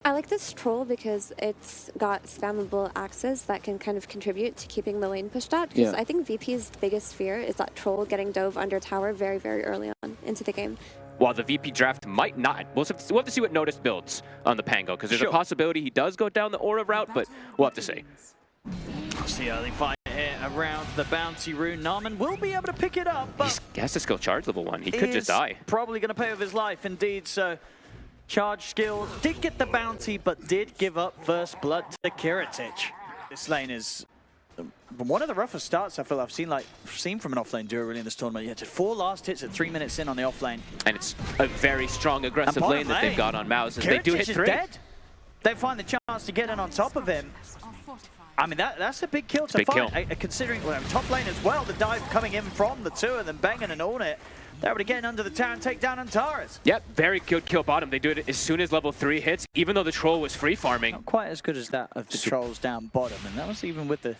I like this troll because it's got spammable axes that can kind of contribute to keeping the lane pushed out. Because I think VP's biggest fear is that troll getting dove under tower very, very early on into the game. While the VP draft might not. We'll have to see what Notice builds on the Pango, because there's a possibility he does go down the Aura route, but we'll have to see. It's the early fight here around the bounty rune. Narman will be able to pick it up, but he has to skill charge level 1. He could just die. Probably going to pay with his life, indeed. So charge skill did get the bounty, but did give up first blood to Kiritic. This lane is one of the roughest starts I feel I've seen from an offlane duo really in this tournament. Yeah, just 4 last hits at 3 minutes in on the offlane. And it's a very strong aggressive lane that they've got on MOUZ as they do hit 3. Dead. They find the chance to get in on top of him. I mean, that's a big kill to find. Considering top lane as well, the dive coming in from the two of them, Bengen and Ornit. They're able to get under the tower and take down Antares. Yep, very good kill bottom. They do it as soon as level 3 hits, even though the troll was free farming. Not quite as good as that of the trolls down bottom, and that was even with the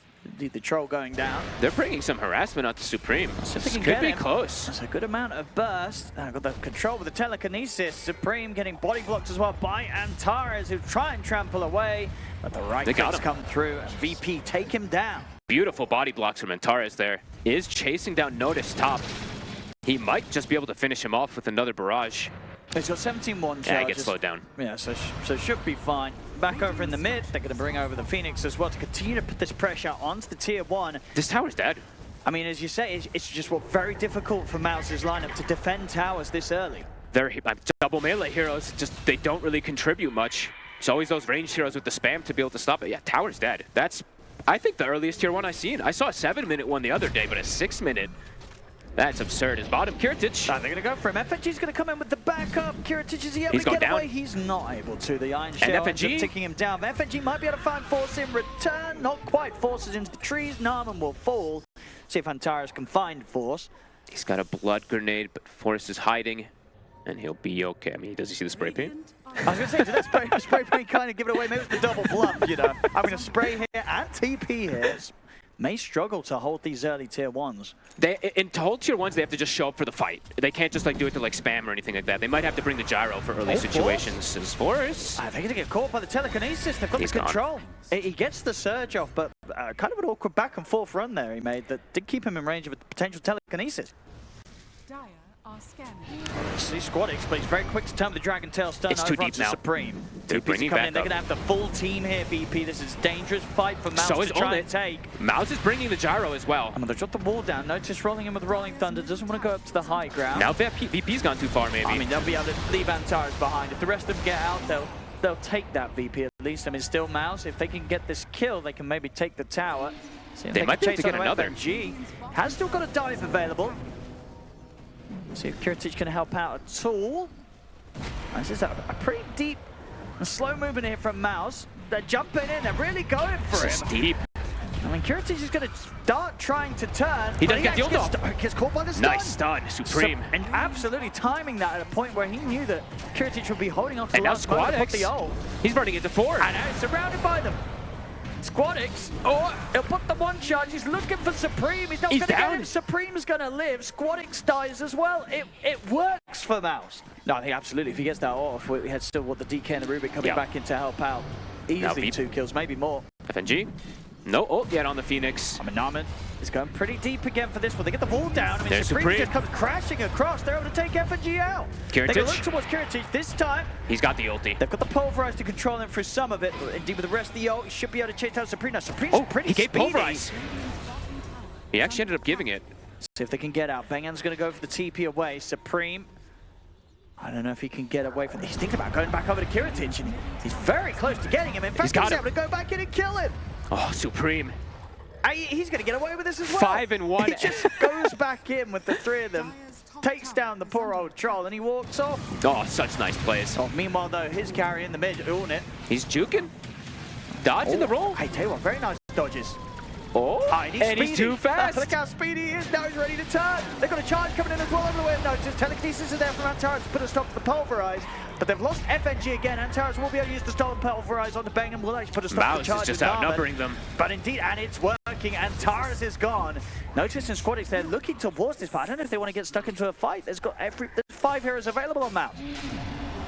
troll going down. They're bringing some harassment onto Supreme. This could be close. That's a good amount of burst. Got the control with the telekinesis. Supreme getting body blocked as well by Antares, who try and trample away, but the right clicks come through and VP take him down. Beautiful body blocks from Antares there. Is chasing down Notice top. He might just be able to finish him off with another barrage. He's got 17-1 charges. Yeah, he gets slowed down. Yeah, so should be fine. Back over in the mid, they're going to bring over the Phoenix as well to continue to put this pressure onto the tier 1. This tower's dead. I mean, as you say, it's just very difficult for MOUZ's lineup to defend towers this early. Very double melee heroes, they don't really contribute much. It's always those ranged heroes with the spam to be able to stop it. Yeah, tower's dead. That's, I think, the earliest tier 1 I've seen. I saw a 7-minute one the other day, but a 6-minute. That's absurd. His bottom, Kiritic. They're going to go for him. FNG's going to come in with the backup. Kiritic, is he able to get away? He's not able to. The Iron Shell ends up taking him down. FNG might be able to find Force in return. Not quite. Forces into the trees. Narman will fall. See if Antares can find Force. He's got a blood grenade, but Force is hiding, and he'll be okay. I mean, does he see the spray paint? I was going to say, did that spray paint kind of give it away? Maybe it's the double bluff, you know. I'm going to spray here and TP here. May struggle to hold these early tier 1s. To hold tier 1s, they have to just show up for the fight. They can't just do it to spam or anything like that. They might have to bring the gyro for early situations. As Force. They're going to get caught by the telekinesis. They've got the control. He gets the surge off, but kind of an awkward back and forth run there he made that did keep him in range of a potential telekinesis. See Squadix, but he's very quick to turn the Dragon Tail stun over onto Supreme. They're bringing back They're going to have the full team here, VP. This is a dangerous fight for MOUZ to try and take. MOUZ is bringing the gyro as well. I mean, they've dropped the wall down. Notice rolling in with the Rolling Thunder. Doesn't want to go up to the high ground. Now VP's gone too far, maybe. I mean, they'll be able to leave Antares behind. If the rest of them get out, they'll take that VP at least. I mean, still MOUZ. If they can get this kill, they can maybe take the tower. They might be able to get another. FNG has still got a dive available. See if Kiritic can help out at all. This is a pretty deep and slow movement here from MOUZ. They're jumping in, they're really going for him. Deep. I mean, Kiritic is going to start trying to turn. He doesn't get the ult off. Gets caught by the stun. Nice stun, Supreme. And absolutely timing that at a point where he knew that Kiritic would be holding on to the last moment to put the ult. He's running into 4. And now he's surrounded by them. Squadix, he'll put the 1 charge. He's looking for Supreme. He's not going to get him. Supreme's going to live. Squadix dies as well. It works for MOUZ. No, I think absolutely. If he gets that off, we had still the DK and the Rubik coming back in to help out. Easily 2 kills, maybe more. FNG. No ult yet on the Phoenix. I mean, Narman is going pretty deep again for this one. They get the wall down. I mean, Supreme just comes crashing across. They're able to take FNG out. Kiritic. They look towards Kiritic this time. He's got the ulti. They've got the Pulverize to control him through some of it. Indeed, with the rest of the ult, he should be able to chase down Supreme. Now, Supreme's pretty speedy. Pulverize. He actually ended up giving it. See if they can get out. Bengen's going to go for the TP away. Supreme, I don't know if he can get away from this. He's thinking about going back over to Kiritic, and he's very close to getting him. In fact, he's able to go back in and kill him. Oh, Supreme. He's going to get away with this as well. 5 and 1. He just goes back in with the 3 of them, takes down the poor old troll, and he walks off. Oh, such nice plays. Meanwhile, though, his carry in the mid, Ornit. He's juking. Dodging the roll. I tell you what, very nice dodges. And he's too fast. Look how speedy he is. Now he's ready to turn. They've got a charge coming in as well over the way of Notice. Telekinesis is there from Antares to put a stop to the Pulverize. But they've lost FNG again. Antares will be able to use the stolen Pulverize on the Bengen. Will actually put a stop to the charge. MOUZ is just outnumbering them. But indeed, and it's working. Antares is gone. Notice and Squadix, they're looking towards this, but I don't know if they want to get stuck into a fight. There's 5 heroes available on MOUZ.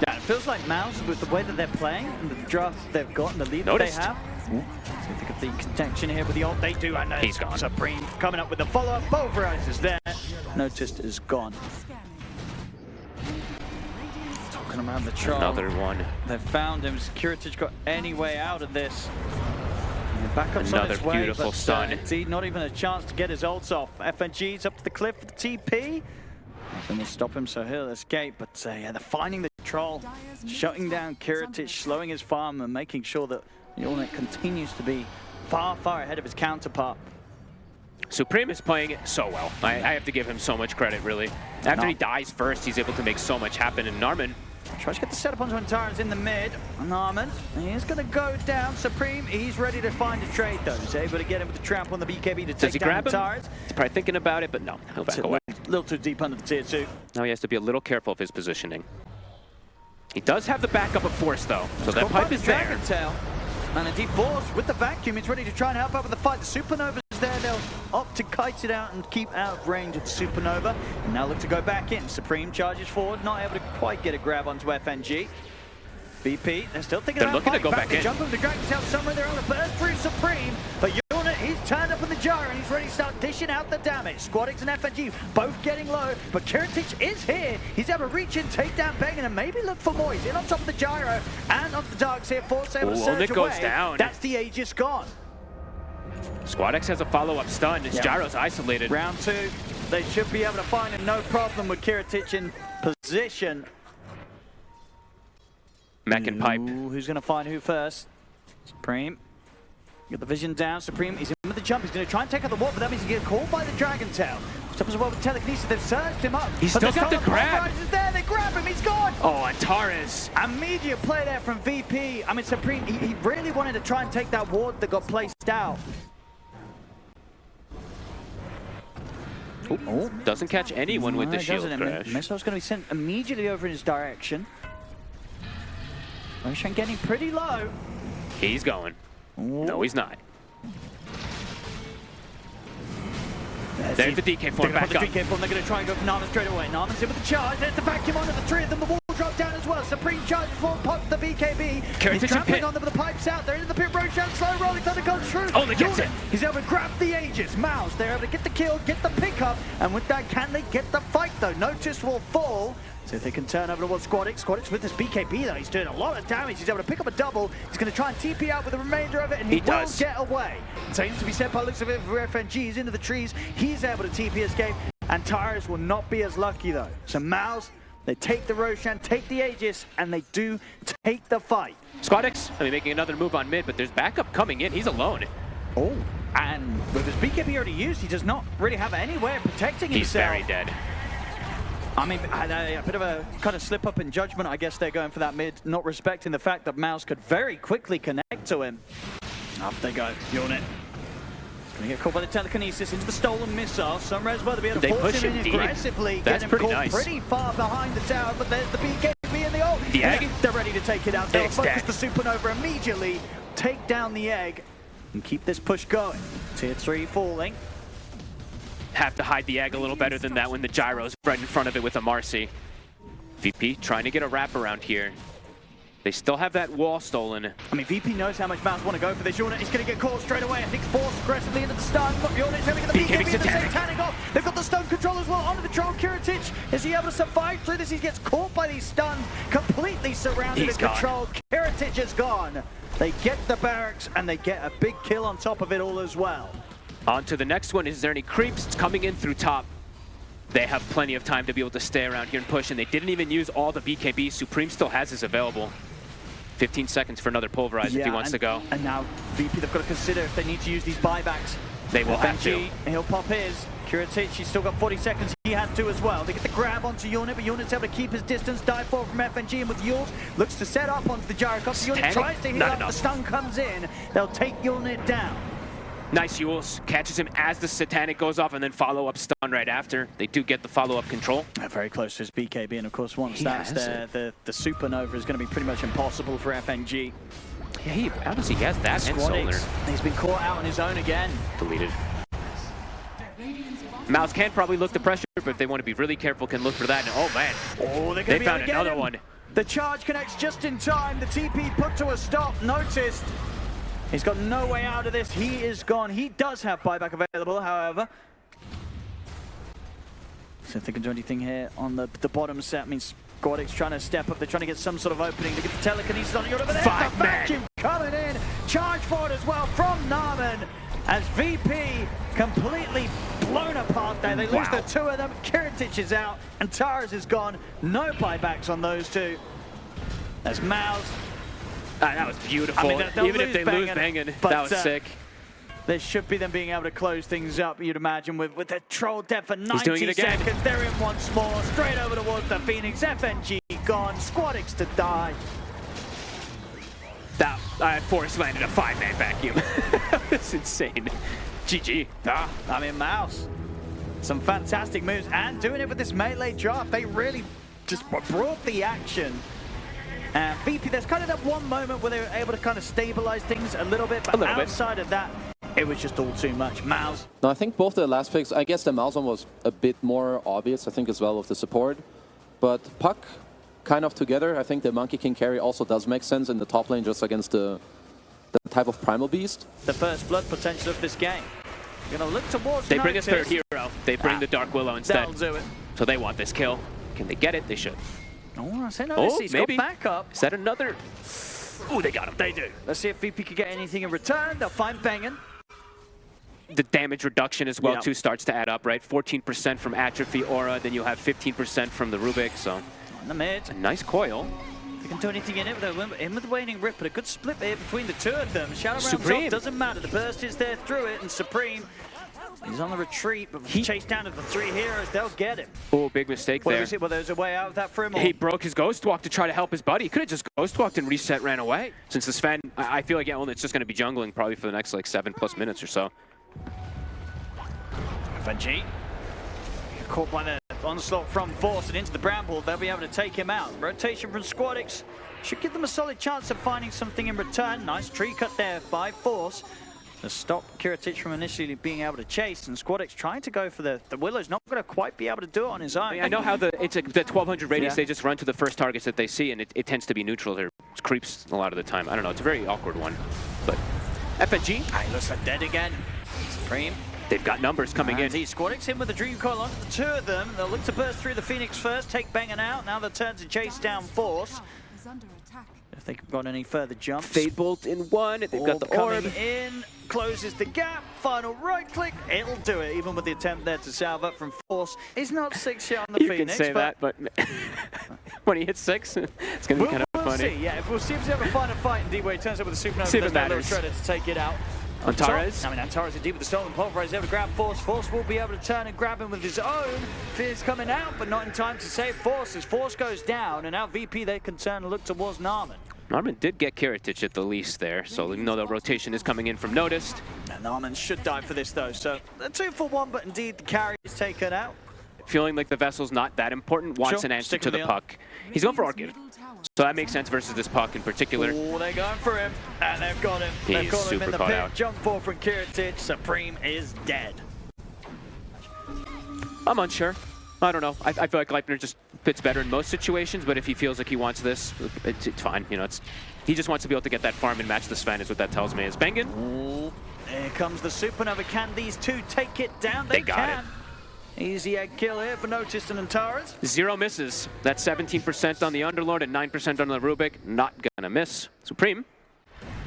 Yeah, feels like MOUZ, with the way that they're playing and the draft they've got and the lead that they have. See if they get the contention here with the ult. They do, and he's gone. Supreme coming up with the follow-up. Pulverizes there. Noticed is gone. Talking around the troll. Another one. They've found him. Security's got any way out of this. Backup's Another on its way, beautiful but, stun. Not even a chance to get his ults off. FNG's up to the cliff with the TP. Nothing will stop him, so he'll escape. But yeah, they're finding the troll, shutting down Kiritic, slowing his farm, and making sure that Yulnet continues to be far, far ahead of his counterpart. Supreme is playing it so well. I have to give him so much credit, really. After he dies first, he's able to make so much happen. And Narman tries to get the setup onto Antares in the mid. Narman, he's going to go down. Supreme, he's ready to find a trade, though. He's able to get him with the tramp on the BKB to take down Antares. He's probably thinking about it, but no, he'll back away. A little too deep under the tier 2. Now he has to be a little careful of his positioning. He does have the backup of Force, though, so that pipe is there. And indeed, Force with the vacuum, he's ready to try and help out with the fight. The Supernova is there. They'll opt to kite it out and keep out of range of the Supernova. And now look to go back in. Supreme charges forward, not able to quite get a grab onto FNG. VP, they're still thinking about looking to go back in. Jump over the Dragon Tail somewhere there on the burst through Supreme. But Yulnet, he's turned up in the gyro and he's ready to start dishing out the damage. Squadix and FNG both getting low, but Kiritic is here. He's able to reach in, take down Bengen, and maybe look for MOUZ. In on top of the gyro and on the darks here. Force able to surge away. Goes down. That's the Aegis gone. Squadix has a follow-up stun. His gyro's isolated. Round 2, they should be able to find him, no problem with Kiritic in position. Mech and Pipe. Who's going to find who first? Supreme. Got the vision down. Supreme, he's in with the jump. He's going to try and take out the wall, but that means he gets caught by the Dragon Tail. Stop as well with telekinesis. They've surged him up. He's still got the grab. There. They grab him. He's gone. Oh, Antares. Immediate play there from VP. I mean, Supreme, he really wanted to try and take that ward that got placed out. Oh, doesn't catch anyone with the shield crash. Missile's going to be sent immediately over in his direction. Roshan getting pretty low. He's going. Ooh. No, he's not. There's the DK form back up. They're going to try and go for Narman straight away. Narman's in with the charge. There's the vacuum onto the 3 of them. The wall dropped down as well. Supreme charge form pops the BKB. He's trampling on them with the pipes out. They're in the pit. Roshan slow rolling. Thunder comes through. Oh, they gets it. He's able to grab the Aegis. MOUZ, they're able to get the kill, get the pickup. And with that, can they get the fight though? Notice will fall. So if they can turn over towards Squadix. Squadix with his BKB though, he's doing a lot of damage. He's able to pick up a double. He's going to try and TP out with the remainder of it, and he will get away. Same to be said by looks of it for FNG. He's into the trees. He's able to TP escape. Antares will not be as lucky though. So MOUZ, they take the Roshan, take the Aegis, and they do take the fight. Squadix, making another move on mid, but there's backup coming in. He's alone. Oh, and with his BKB already used, he does not really have any way of protecting himself. He's very dead. I mean, a bit of a kind of slip up in judgment. I guess they're going for that mid, not respecting the fact that MOUZ could very quickly connect to him. Up they go, Yulnet. Gonna get caught by the telekinesis into the stolen missile. Sunrise will be able to force him in aggressively. That's get him caught nice. Pretty far behind the tower, but there's the BKB and the ult. The egg? They're ready to take it out. They'll focus the Supernova immediately, take down the egg, and keep this push going. Tier 3 falling. Have to hide the egg a little better than that when the gyro's right in front of it with a Marcy. VP trying to get a wrap around here. They still have that wall stolen. I mean, VP knows how much MOUZ want to go for this. Yulnet is going to get caught straight away. I think Force aggressively into the stun. Yulnet's having the BKB and the Satanic off. They've got the stun control as well onto the troll. Kiritic, is he able to survive through this? He gets caught by these stuns, completely surrounded in control. Kiritic is gone. They get the barracks and they get a big kill on top of it all as well. On to the next one. Is there any creeps? It's coming in through top. They have plenty of time to be able to stay around here and push, and they didn't even use all the BKB. Supreme still has his available. 15 seconds for another pulverize if he wants to go. And now VP, they've got to consider if they need to use these buybacks. They will have to. He'll pop his. Kiritic, he's still got 40 seconds. He had to as well. They get the grab onto Yulnet, but Yulnet's able to keep his distance. Dive forward from FNG, and with Yules, looks to set up onto the Gyrocopter. Yulnet tries to hit up. The stun comes in. They'll take Yulnet down. Nice Yules. Catches him as the Satanic goes off, and then follow-up stun right after. They do get the follow-up control. Very close to his BKB, and of course once that's there, the Supernova is going to be pretty much impossible for FNG. Yeah, he obviously has that and solar. He's been caught out on his own again. Deleted. MOUZ can probably look the pressure, but if they want to be really careful, can look for that. And, oh man, oh, they found another one. The charge connects just in time. The TP put to a stop. Noticed. He's got no way out of this. He is gone. He does have buyback available, however. So if they can do anything here on the bottom set, means Squadix trying to step up. They're trying to get some sort of opening to get the telekinesis on. You're over there. Five the vacuum coming in. Charge forward as well from Narman. As VP completely blown apart there. They lose the two of them. Kiritic is out and Tars is gone. No buybacks on those two. There's MOUZ. That was beautiful. I mean, even if they lose Bangin, that was sick. There should be them being able to close things up, you'd imagine, with the troll dead for 90 doing it again. seconds. They're in once more. Straight over towards the Phoenix. FNG gone. Squadix to die. That Force landed a 5-man vacuum. That's insane. GG. I mean, MOUZ. Some fantastic moves and doing it with this melee draft. They really just brought the action. VP, there's kind of that one moment where they were able to kind of stabilize things a little bit, but outside of that, it was just all too much. MOUZ. No, I think both the last picks, I guess the MOUZ one was a bit more obvious, I think, as well with the support. But Puck kind of together, I think the Monkey King carry also does make sense in the top lane just against the type of Primal Beast. The first blood potential of this game. You're going to look towards They bring a third hero. They bring the Dark Willow instead. They'll do it. So they want this kill. Can they get it? They should. Oh, I say no. He's got back up. Is that another? Oh, they got him. They do. Let's see if VP can get anything in return. They'll find Bangin. The damage reduction as well too starts to add up, right? 14% from Atrophy Aura, then you'll have 15% from the Rubik. So in the mid, a nice coil. They can do anything in it with the Waning Rip, but a good split here between the two of them. Shadow rounds off, doesn't matter. The burst is there through it, and Supreme. He's on the retreat, but he chased down to the three heroes. They'll get him. Oh, big mistake there. Well, there's a way out of that for him. He broke his Ghost Walk to try to help his buddy. He could have just Ghost Walked and reset, ran away. Since the Sven, I feel like it's just going to be jungling probably for the next like 7+ minutes or so. FNG caught by the onslaught from Force and into the Bramble. They'll be able to take him out. Rotation from Squadix should give them a solid chance of finding something in return. Nice tree cut there by Force to stop Kiritic from initially being able to chase, and Squadix trying to go for the Willow's not going to quite be able to do it on his own. I know how the 1200 radius, they just run to the first targets that they see, and it tends to be neutral. There creeps a lot of the time. I don't know, it's a very awkward one. But FNG. He looks like dead again. Supreme. They've got numbers coming in. Squadix in with the Dream Coil onto the two of them. They'll look to burst through the Phoenix first, take Bangin out. Now they'll turn to chase down Force. If they've got any further jumps. Fade Bolt in one. They've got the orb. Coming in, closes the gap. Final right click. It'll do it, even with the attempt there to salve up from Force. He's not 6 yet on the Phoenix. You can say that, but when he hits 6, it's going to be kind of funny. See. Yeah, we'll see if he's ever find a fight in D-Way. Turns up with a supernova. There's no little shredder to take it out. Antares? Antares indeed with the stolen pulverize. Able to grab Force. Force will be able to turn and grab him with his own. Fear's coming out, but not in time to save Force. As Force goes down, and now VP they can turn and look towards Narman. Narman did get Kiritic at the least there, so you know the rotation is coming in from Noticed. And Narman should die for this though, so a 2-for-1, but indeed the carry is taken out. Feeling like the vessel's not that important, wants an answer to the puck. He's going for Orchid. So that makes sense versus this puck in particular. Oh, they're going for him, and they've got him. They've got him in the pit. Out. Jump forward from Kiritic. Supreme is dead. I'm unsure. I don't know. I feel like Leipner just fits better in most situations, but if he feels like he wants this, it's fine. You know, he just wants to be able to get that farm and match the Sven is what that tells me. Is Bangin? Ooh, here comes the Supernova. Can these two take it down? They got can. Easy egg kill here for Noticed and Antares. 0 misses. That's 17% on the Underlord and 9% on the Rubik. Not gonna miss. Supreme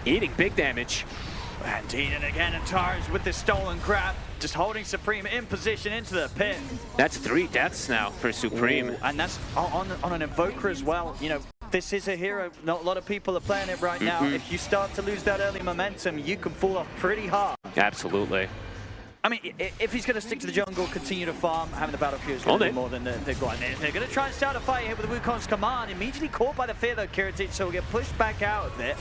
eating big damage. And Eden again, Antares with the stolen grab. Just holding Supreme in position into the pit. That's 3 deaths now for Supreme. Ooh, and that's on an Invoker as well. You know, this is a hero. Not a lot of people are playing it right now. If you start to lose that early momentum, you can fall off pretty hard. Absolutely. I mean, if he's going to stick to the jungle, continue to farm, having the battle queue is going to be more than they've got. They're going to try and start a fight here with the Wukong's command. Immediately caught by the fear though, Kiritic, so he'll get pushed back out of it.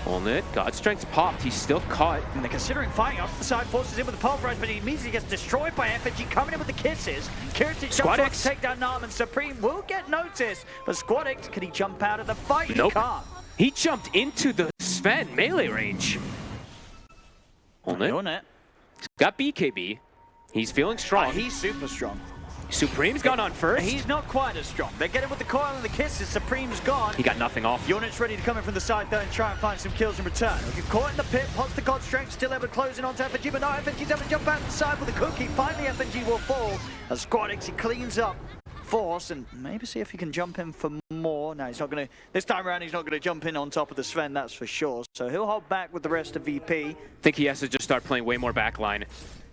Hold it. God Strength's popped. He's still caught. And they're considering fighting off the side, forces in with the pulverize, but he immediately gets destroyed by FNG, coming in with the kisses. Kiritic jumps off to take down Narman. Supreme will get noticed, but Squadix, can he jump out of the fight? Nope. He can't. He jumped into the Sven melee range. Hold it. Doing it. He's got BKB. He's feeling strong. He's super strong. Supreme's gone on first. He's not quite as strong. They get him with the coil and the kisses. Supreme's gone. He got nothing off. Unit's ready to come in from the side though and try and find some kills in return. He'll get caught in the pit, pots the God Strength, still able to close in onto FNG, but no, FNG's able to jump out the side with the cookie. Finally, FNG will fall as Squadix, he cleans up Force and maybe see if he can jump in for more. No, he's not going to, this time around, he's not going to jump in on top of the Sven, that's for sure. So he'll hold back with the rest of VP. I think he has to just start playing way more backline.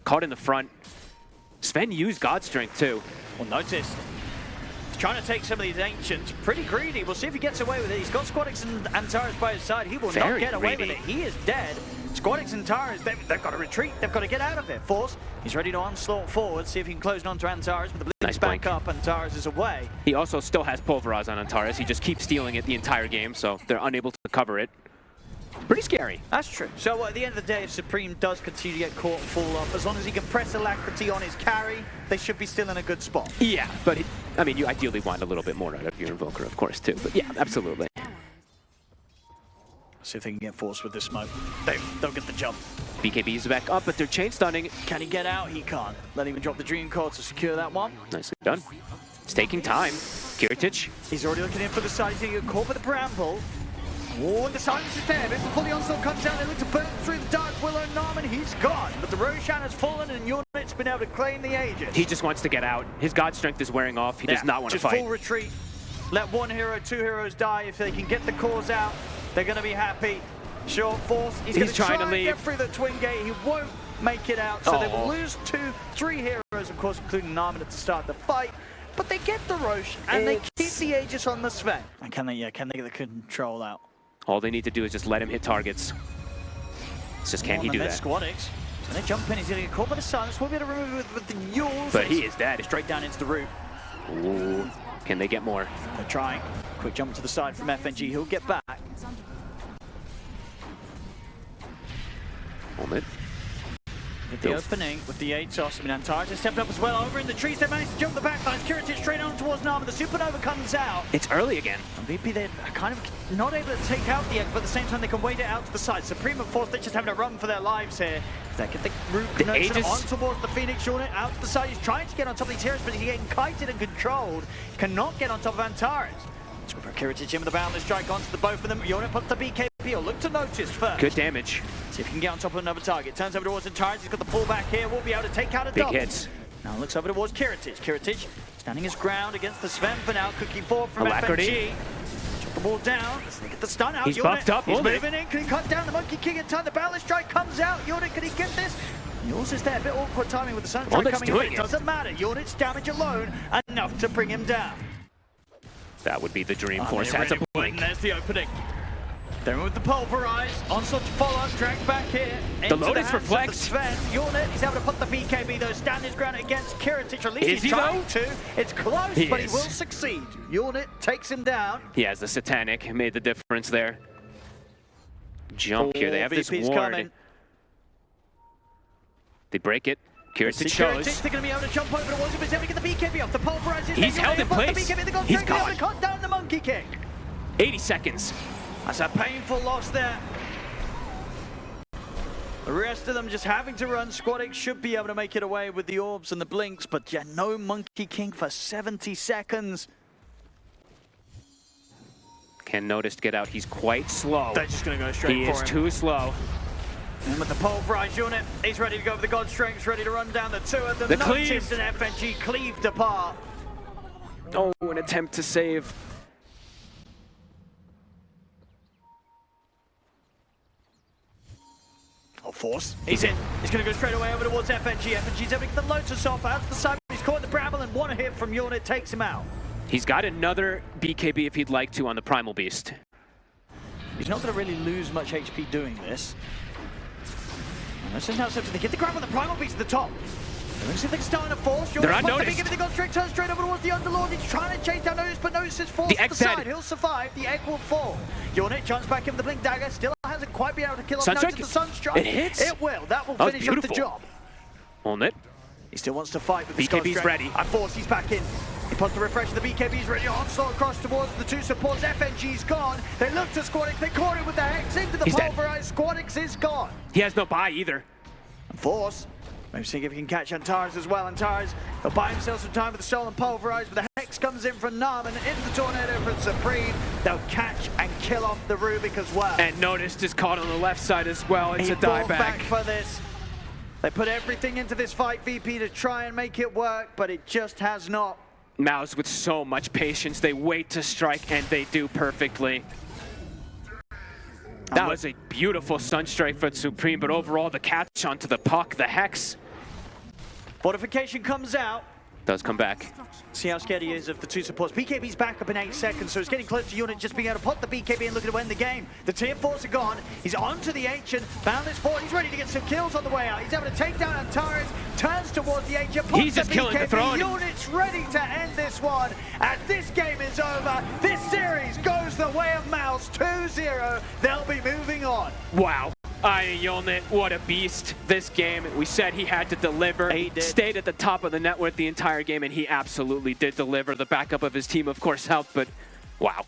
Caught in the front. Sven used God Strength too. Well, notice, he's trying to take some of these Ancients. Pretty greedy. We'll see if he gets away with it. He's got Squadix and Antares by his side. He will not get away with it. He is dead. Squadix and Antares, they've got to retreat. They've got to get out of it. Force, he's ready to onslaught forward. See if he can close on to Antares, but the Blitz back up. Antares is away. He also still has Pulverize on Antares. He just keeps stealing it the entire game, so they're unable to cover it. Pretty scary. That's true. So at the end of the day, if Supreme does continue to get caught and fall off, as long as he can press Alacrity on his carry, they should be still in a good spot. Yeah, but I mean, you ideally want a little bit more out of your Invoker, of course, too. But yeah, absolutely. See if they can get Force with this smoke. They'll get the jump. BKB's back up, but they're chain stunning. Can he get out? He can't. Let him drop the Dream Core to secure that one. Nicely done. It's taking time. Kiritich. He's already looking in for the side. He's going to get caught by the Bramble. Oh, and the silence is there. Before the onslaught comes down, they look to burn through the dark. Willow and Norman, he's gone. But the Roshan has fallen, and Unit's been able to claim the Aegis. He just wants to get out. His God Strength is wearing off. He does not want to fight. Just full retreat. Let one hero, two heroes die. If they can get the cores out, they're going to be happy. Short Force, he's going to try and get through the twin gate. He won't make it out, so they will lose three heroes, of course, including Narman at the start of the fight. But they get the Roche, and they keep the Aegis on the Sven. And can they get the control out? All they need to do is just let him hit targets. It's just, can he do that? Squadix. So they jump in, he's going to get caught by the silence. We'll be able to remove it with the Yules. But he is dead. Straight down into the root. Ooh. Can they get more? They're trying. Quick jump to the side from FNG. He'll get back. Moment. With the opening, with the Atos, I mean, Antares has stepped up as well. Over in the trees, they managed to jump the backlines. Kiritich straight on towards Narman. The Supernova comes out. It's early again. And VP, they're kind of not able to take out the egg, but at the same time, they can wait it out to the side. Supreme and Force, they're just having to run for their lives here. They get the root connection on towards the Phoenix unit, out to the side. He's trying to get on top of these heroes, but he's getting kited and controlled. He cannot get on top of Antares. Kiritich in with the boundless strike onto the both of them. Unit puts the BKB. He'll look to notice first. Good damage. See if he can get on top of another target. Turns over towards Antares. He's got the pullback here. Won't be able to take out a double. Big hits. Now looks over towards Kiritich. Kiritich standing his ground against the Sven for now. Cookie 4 from Alacrity. FNG. Chop the ball down. Let's get the stun out. He's Unit. buffed up. He's moving in. Can he cut down the Monkey King in time? The boundless strike comes out. Unit, can he get this? Yules is there. A bit awkward timing with the Sunstrike coming in. It doesn't matter. Unit's damage alone enough to bring him down. That would be the dream. Force has a blink. There's the opening. Then with the Pulverize, onslaught to follow, dragged back here. The Lotus reflects. Sven. Unit, he's able to put the BKB though, stand his ground against Kiritich. At least he's trying to. It's close, but he will succeed. Unit takes him down. He has the Satanic, made the difference there. Jump here, they have this ward. Coming. They break it. Kiritich shows. They're going to be able to jump over the walls, but he's able to get the BKB off. The Pulverize is he's held in place. He's gone. Cut down the Monkey King. 80 seconds. That's a painful loss there. The rest of them just having to run. Squadix should be able to make it away with the orbs and the blinks, but yeah, no Monkey King for 70 seconds. Can Notice get out. He's quite slow. They're just going to go straight for him. He is too slow. And with the Pulverize unit, he's ready to go with the God Strength, ready to run down the two of them. The Notice and FNG cleaved apart. Oh, an attempt to save. Oh, Force. He's in. He's going to go straight away over towards FNG. FNG's able to get the Lotus off out to the side. He's caught the Bramble, and one hit from Unit takes him out. He's got another BKB if he'd like to on the Primal Beast. He's not going to really lose much HP doing this. This is now set to get the grab on the Primal Beast at the top. Let's see if they can start in a Force. They're unnoticed. The God Strength turns straight over towards the Underlord. He's trying to chase down Notice, but Notice is forced to the side. He'll survive. The egg will fall. Unit jumps back in with the Blink Dagger. Still hasn't quite been able to kill off Notice. The Sunstrike. It hits. It will. That will finish up the job. On it. He still wants to fight with the BKB's ready. At Force, he's back in. He puts the refresh, the BKB's ready. Onslaught across towards the two supports. FNG's gone. They look to Squadix. They caught it with the Hex into the Pulverize. Squadix is gone. He has no buy either. Force Maybe seeing if he can catch Antares as well. Antares will buy himself some time with the Stolen Pulverize, but the Hex comes in from Nam and into the Tornado from Supreme. They'll catch and kill off the Rubik as well. And Noticed is caught on the left side as well. It's a dieback. Back for this. They put everything into this fight, VP, to try and make it work, but it just has not. MOUZ with so much patience. They wait to strike, and they do perfectly. That was a beautiful Sunstrike for Supreme, but overall the catch onto the puck, the Hex. Fortification comes out. Does come back. See how scared he is of the two supports. BKB's back up in 8 seconds, so he's getting close to Unit just being able to put the BKB and looking to win the game. The tier 4s are gone. He's onto the Ancient. Boundless forward. He's ready to get some kills on the way out. He's able to take down Antares. Turns towards the Ancient. He's just killing the throne. Unit's ready to end this one. And this game is over. This series goes the way of MOUZ. 2-0. They'll be moving on. Wow. Unit, what a beast this game. We said he had to deliver. He did. Stayed at the top of the network the entire game, and he absolutely did deliver. The backup of his team, of course, helped, but wow.